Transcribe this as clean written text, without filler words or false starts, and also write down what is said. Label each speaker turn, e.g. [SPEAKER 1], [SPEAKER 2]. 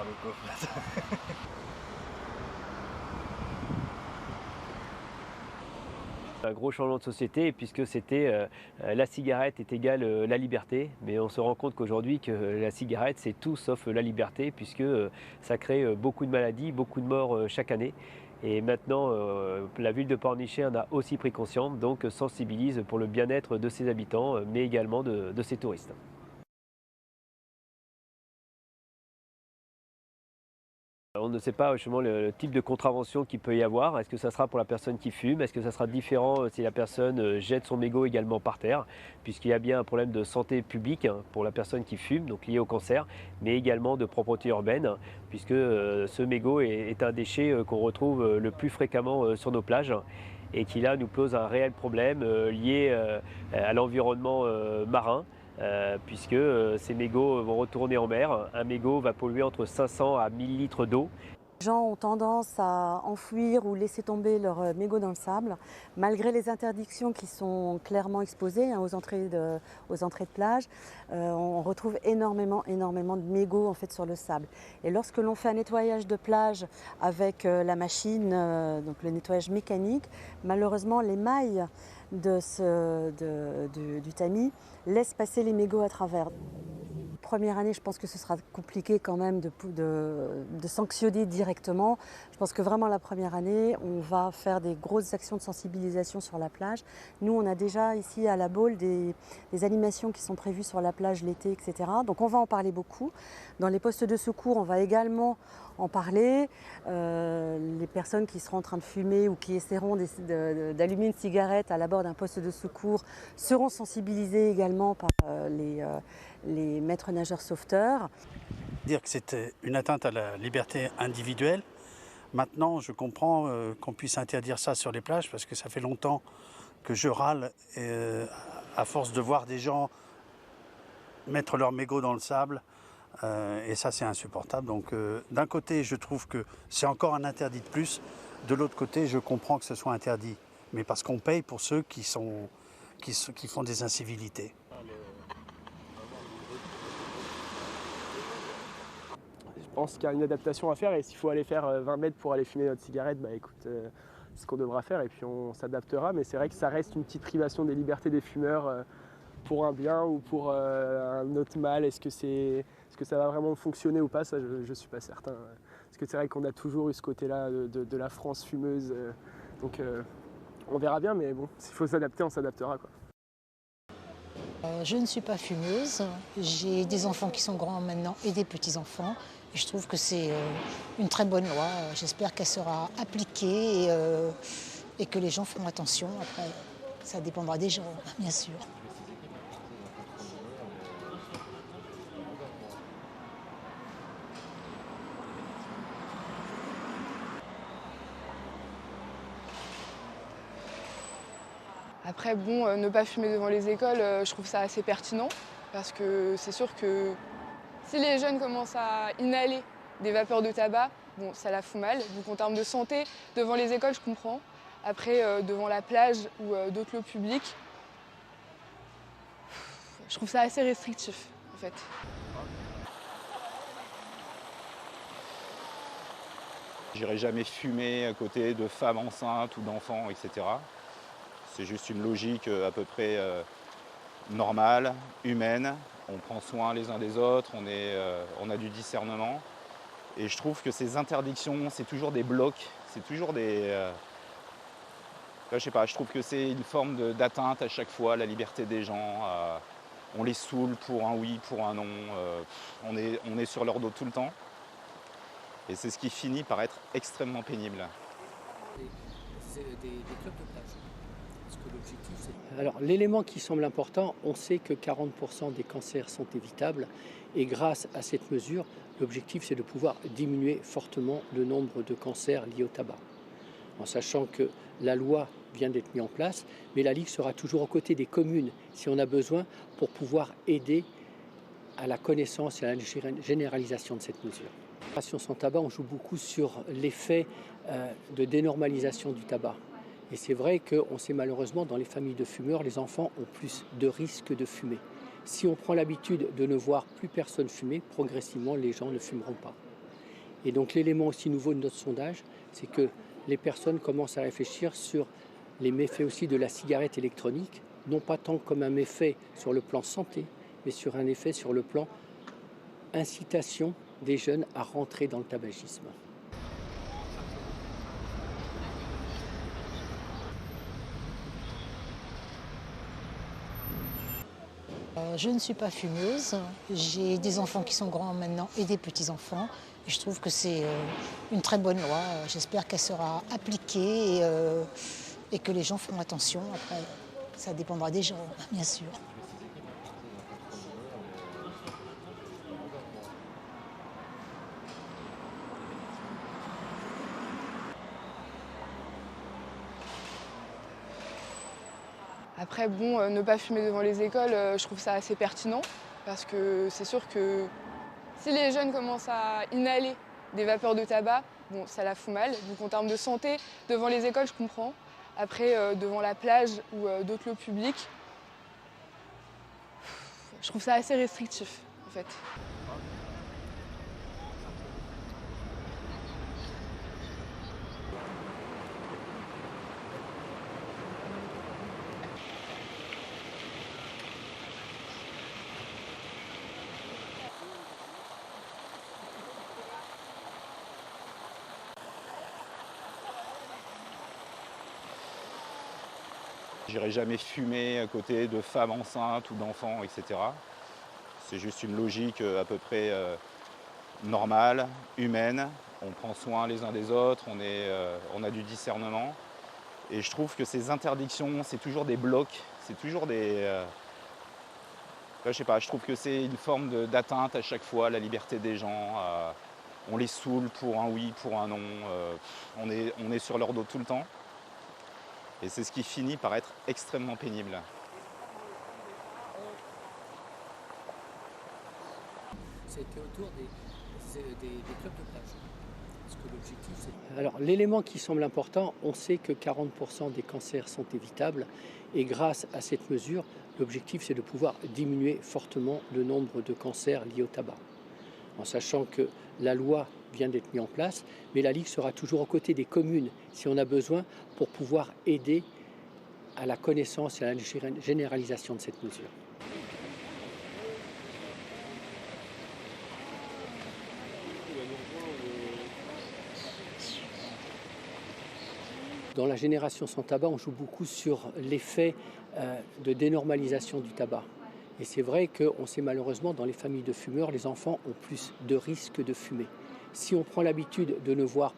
[SPEAKER 1] le coup.
[SPEAKER 2] Un gros changement de société puisque c'était la cigarette est égale la liberté, mais on se rend compte qu'aujourd'hui que la cigarette c'est tout sauf la liberté puisque ça crée beaucoup de maladies, beaucoup de morts chaque année. Et maintenant, la ville de Pornichet en a aussi pris conscience, donc sensibilise pour le bien-être de ses habitants, mais également de ses touristes. On ne sait pas justement le type de contravention qu'il peut y avoir. Est-ce que ça sera pour la personne qui fume? Est-ce que ça sera différent si la personne jette son mégot également par terre? Puisqu'il y a bien un problème de santé publique pour la personne qui fume, donc lié au cancer, mais également de propreté urbaine, puisque ce mégot est un déchet qu'on retrouve le plus fréquemment sur nos plages et qui là nous pose un réel problème lié à l'environnement marin. Puisque ces mégots vont retourner en mer. Un mégot va polluer entre 500 à 1000 litres d'eau.
[SPEAKER 3] Les gens ont tendance à enfouir ou laisser tomber leurs mégots dans le sable, malgré les interdictions qui sont clairement exposées aux entrées de plage. On retrouve énormément de mégots en fait, sur le sable. Et lorsque l'on fait un nettoyage de plage avec la machine, donc le nettoyage mécanique, malheureusement les mailles du tamis laissent passer les mégots à travers. Première année, je pense que ce sera compliqué quand même de sanctionner directement. Je pense que vraiment la première année, on va faire des grosses actions de sensibilisation sur la plage. Nous, on a déjà ici à La Baule des animations qui sont prévues sur la plage l'été, etc. Donc on va en parler beaucoup. Dans les postes de secours, on va également en parler. Les personnes qui seront en train de fumer ou qui essaieront d'allumer une cigarette à l'abord d'un poste de secours seront sensibilisées également par les maîtres nageurs sauveteurs.
[SPEAKER 4] Dire que c'était une atteinte à la liberté individuelle. Maintenant, je comprends qu'on puisse interdire ça sur les plages parce que ça fait longtemps que je râle à force de voir des gens mettre leurs mégots dans le sable. Et ça, c'est insupportable. Donc, d'un côté, je trouve que c'est encore un interdit de plus. De l'autre côté, je comprends que ce soit interdit. Mais parce qu'on paye pour ceux qui font des incivilités.
[SPEAKER 5] Je pense qu'il y a une adaptation à faire et s'il faut aller faire 20 mètres pour aller fumer notre cigarette, bah écoute, c'est ce qu'on devra faire et puis on s'adaptera. Mais c'est vrai que ça reste une petite privation des libertés des fumeurs pour un bien ou pour un autre mal. Est-ce que ça va vraiment fonctionner ou pas? Ça, je ne suis pas certain. Parce que c'est vrai qu'on a toujours eu ce côté-là de la France fumeuse. Donc on verra bien, mais bon, s'il faut s'adapter, on s'adaptera, quoi.
[SPEAKER 6] Je ne suis pas fumeuse, j'ai des enfants qui sont grands maintenant et des petits-enfants. Et je trouve que c'est une très bonne loi. J'espère qu'elle sera appliquée et que les gens feront attention. Après, ça dépendra des gens, bien sûr.
[SPEAKER 7] Après, bon, ne pas fumer devant les écoles, je trouve ça assez pertinent. Parce que c'est sûr que si les jeunes commencent à inhaler des vapeurs de tabac, bon, ça la fout mal. Donc en termes de santé, devant les écoles, je comprends. Après, devant la plage ou d'autres lieux publics, je trouve ça assez restrictif, en fait.
[SPEAKER 8] J'irai jamais fumer à côté de femmes enceintes ou d'enfants, etc. C'est juste une logique à peu près normale, humaine. On prend soin les uns des autres, on a du discernement. Et je trouve que ces interdictions, c'est toujours des blocs, c'est toujours des... je sais pas, je trouve que c'est une forme d'atteinte à chaque fois à la liberté des gens. On les saoule pour un oui, pour un non. On est sur leur dos tout le temps. Et c'est ce qui finit par être extrêmement pénible.
[SPEAKER 9] Des clubs de plage. Parce que l'objectif, c'est... Alors, l'élément qui semble important, on sait que 40% des cancers sont évitables. Et grâce à cette mesure, l'objectif, c'est de pouvoir diminuer fortement le nombre de cancers liés au tabac. En sachant que la loi vient d'être mise en place, mais la Ligue sera toujours aux côtés des communes si on a besoin pour pouvoir aider à la connaissance et à la généralisation de cette mesure. Opération sans tabac, on joue beaucoup sur l'effet de dénormalisation du tabac. Et c'est vrai qu'on sait malheureusement, dans les familles de fumeurs, les enfants ont plus de risques de fumer. Si on prend l'habitude de ne voir plus personne fumer, progressivement, les gens ne fumeront pas. Et donc l'élément aussi nouveau de notre sondage, c'est que les personnes commencent à réfléchir sur les méfaits aussi de la cigarette électronique, non pas tant comme un méfait sur le plan santé, mais sur un effet sur le plan incitation des jeunes à rentrer dans le tabagisme.
[SPEAKER 6] Je ne suis pas fumeuse, j'ai des enfants qui sont grands maintenant et des petits-enfants. Et je trouve que c'est une très bonne loi. J'espère qu'elle sera appliquée et que les gens feront attention. Après, ça dépendra des gens, bien sûr.
[SPEAKER 7] Après, bon, ne pas fumer devant les écoles, je trouve ça assez pertinent. Parce que c'est sûr que si les jeunes commencent à inhaler des vapeurs de tabac, bon, ça la fout mal. Donc en termes de santé, devant les écoles, je comprends. Après, devant la plage ou d'autres lieux publics, je trouve ça assez restrictif, en fait.
[SPEAKER 8] J'irai jamais fumer à côté de femmes enceintes ou d'enfants, etc. C'est juste une logique à peu près normale, humaine. On prend soin les uns des autres, on a du discernement. Et je trouve que ces interdictions, c'est toujours des blocs, c'est toujours des... je sais pas, je trouve que c'est une forme d'atteinte à chaque fois à la liberté des gens. On les saoule pour un oui, pour un non. On est sur leur dos tout le temps. Et c'est ce qui finit par être extrêmement pénible.
[SPEAKER 9] C'était autour des clubs de plage. Parce que l'objectif, c'est... Alors, l'élément qui semble important, on sait que 40% des cancers sont évitables. Et grâce à cette mesure, l'objectif, c'est de pouvoir diminuer fortement le nombre de cancers liés au tabac. En sachant que la loi vient d'être mise en place, mais la Ligue sera toujours aux côtés des communes si on a besoin pour pouvoir aider à la connaissance et à la généralisation de cette mesure. Dans la génération sans tabac, on joue beaucoup sur l'effet de dénormalisation du tabac. Et c'est vrai qu'on sait malheureusement, dans les familles de fumeurs, les enfants ont plus de risques de fumer. Si on prend l'habitude de ne voir